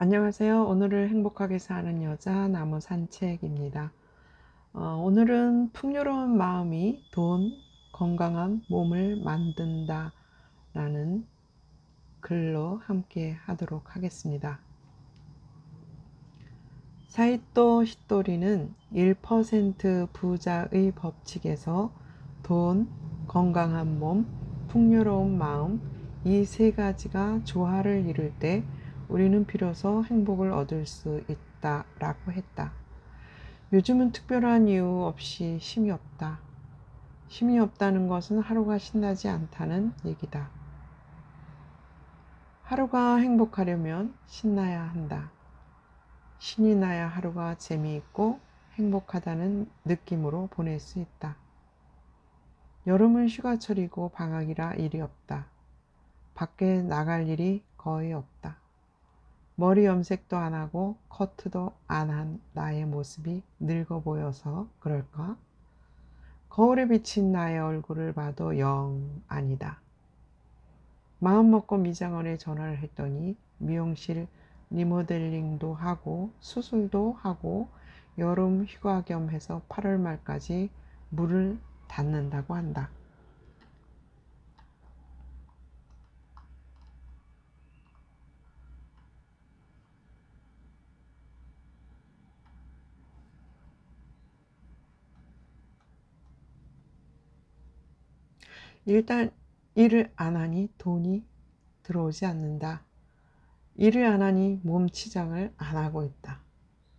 안녕하세요. 오늘을 행복하게 사는 여자 나무 산책입니다. 오늘은 풍요로운 마음이 돈, 건강한 몸을 만든다 라는 글로 함께 하도록 하겠습니다. 사이토 히토리는 1% 부자의 법칙에서 돈, 건강한 몸, 풍요로운 마음 이 세 가지가 조화를 이룰 때 우리는 비로소 행복을 얻을 수 있다라고 했다. 요즘은 특별한 이유 없이 쉼이 없다. 쉼이 없다는 것은 하루가 신나지 않다는 얘기다. 하루가 행복하려면 신나야 한다. 신이 나야 하루가 재미있고 행복하다는 느낌으로 보낼 수 있다. 여름은 휴가철이고 방학이라 일이 없다. 밖에 나갈 일이 거의 없다. 머리 염색도 안 하고 커트도 안 한 나의 모습이 늙어 보여서 그럴까? 거울에 비친 나의 얼굴을 봐도 영 아니다. 마음 먹고 미장원에 전화를 했더니 미용실 리모델링도 하고 수술도 하고 여름 휴가 겸 해서 8월 말까지 물을 닫는다고 한다. 일단 일을 안 하니 돈이 들어오지 않는다. 일을 안 하니 몸치장을 안 하고 있다.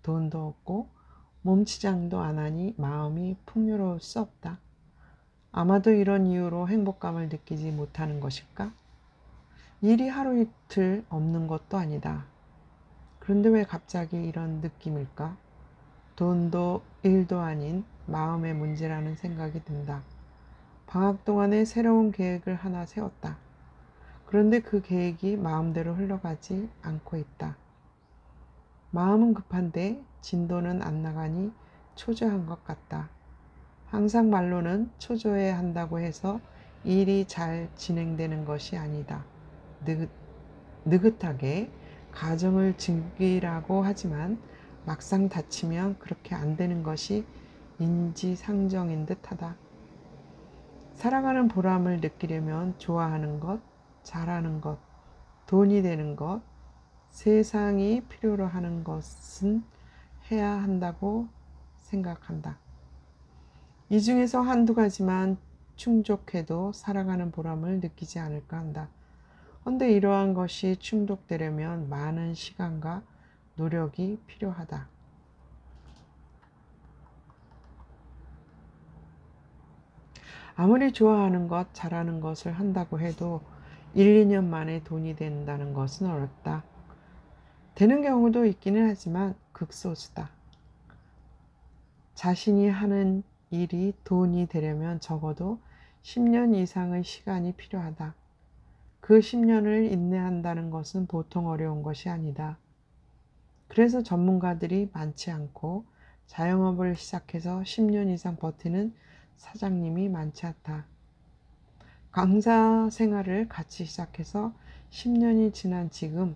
돈도 없고 몸치장도 안 하니 마음이 풍요로울 수 없다. 아마도 이런 이유로 행복감을 느끼지 못하는 것일까? 일이 하루 이틀 없는 것도 아니다. 그런데 왜 갑자기 이런 느낌일까? 돈도 일도 아닌 마음의 문제라는 생각이 든다. 방학 동안에 새로운 계획을 하나 세웠다. 그런데 그 계획이 마음대로 흘러가지 않고 있다. 마음은 급한데 진도는 안 나가니 초조한 것 같다. 항상 말로는 초조해야 한다고 해서 일이 잘 진행되는 것이 아니다. 느긋하게 가정을 즐기라고 하지만 막상 다치면 그렇게 안 되는 것이 인지상정인 듯하다. 살아가는 보람을 느끼려면 좋아하는 것, 잘하는 것, 돈이 되는 것, 세상이 필요로 하는 것은 해야 한다고 생각한다. 이 중에서 한두 가지만 충족해도 살아가는 보람을 느끼지 않을까 한다. 그런데 이러한 것이 충족되려면 많은 시간과 노력이 필요하다. 아무리 좋아하는 것, 잘하는 것을 한다고 해도 1, 2년 만에 돈이 된다는 것은 어렵다. 되는 경우도 있기는 하지만 극소수다. 자신이 하는 일이 돈이 되려면 적어도 10년 이상의 시간이 필요하다. 그 10년을 인내한다는 것은 보통 어려운 것이 아니다. 그래서 전문가들이 많지 않고 자영업을 시작해서 10년 이상 버티는 사장님이 많지 않다. 강사 생활을 같이 시작해서 10년이 지난 지금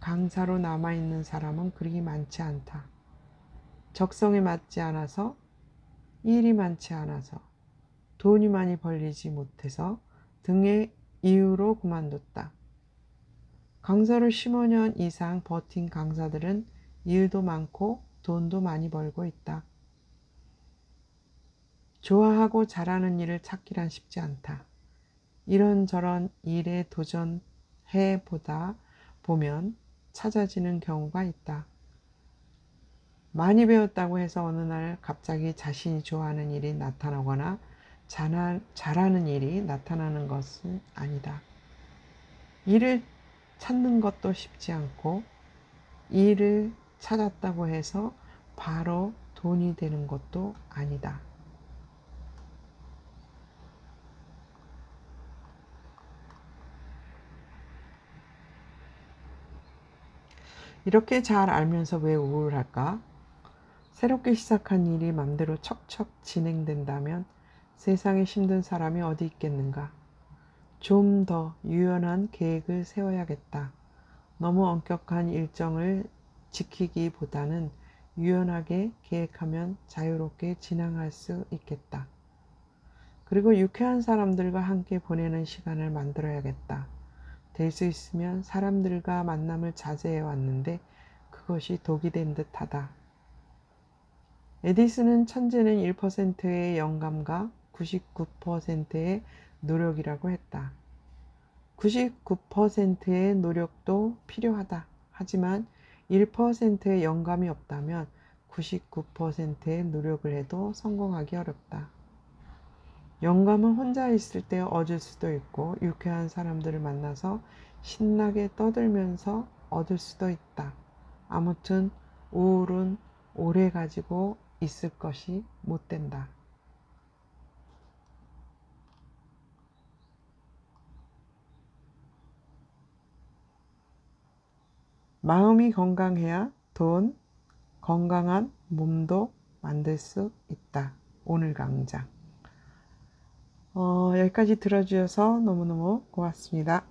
강사로 남아있는 사람은 그리 많지 않다. 적성에 맞지 않아서, 일이 많지 않아서, 돈이 많이 벌리지 못해서 등의 이유로 그만뒀다. 강사로 15년 이상 버틴 강사들은 일도 많고 돈도 많이 벌고 있다. 좋아하고 잘하는 일을 찾기란 쉽지 않다. 이런저런 일에 도전해 보다 보면 찾아지는 경우가 있다. 많이 배웠다고 해서 어느 날 갑자기 자신이 좋아하는 일이 나타나거나 잘하는 일이 나타나는 것은 아니다. 일을 찾는 것도 쉽지 않고 일을 찾았다고 해서 바로 돈이 되는 것도 아니다. 이렇게 잘 알면서 왜 우울할까? 새롭게 시작한 일이 맘대로 척척 진행된다면 세상에 힘든 사람이 어디 있겠는가? 좀 더 유연한 계획을 세워야겠다. 너무 엄격한 일정을 지키기보다는 유연하게 계획하면 자유롭게 진행할 수 있겠다. 그리고 유쾌한 사람들과 함께 보내는 시간을 만들어야겠다. 될 수 있으면 사람들과 만남을 자제해 왔는데 그것이 독이 된 듯하다. 에디슨은 천재는 1%의 영감과 99%의 노력이라고 했다. 99%의 노력도 필요하다. 하지만 1%의 영감이 없다면 99%의 노력을 해도 성공하기 어렵다. 영감은 혼자 있을 때 얻을 수도 있고 유쾌한 사람들을 만나서 신나게 떠들면서 얻을 수도 있다. 아무튼 우울은 오래 가지고 있을 것이 못 된다. 마음이 건강해야 돈, 건강한 몸도 만들 수 있다. 오늘 강좌. 여기까지 들어주셔서 너무너무 고맙습니다.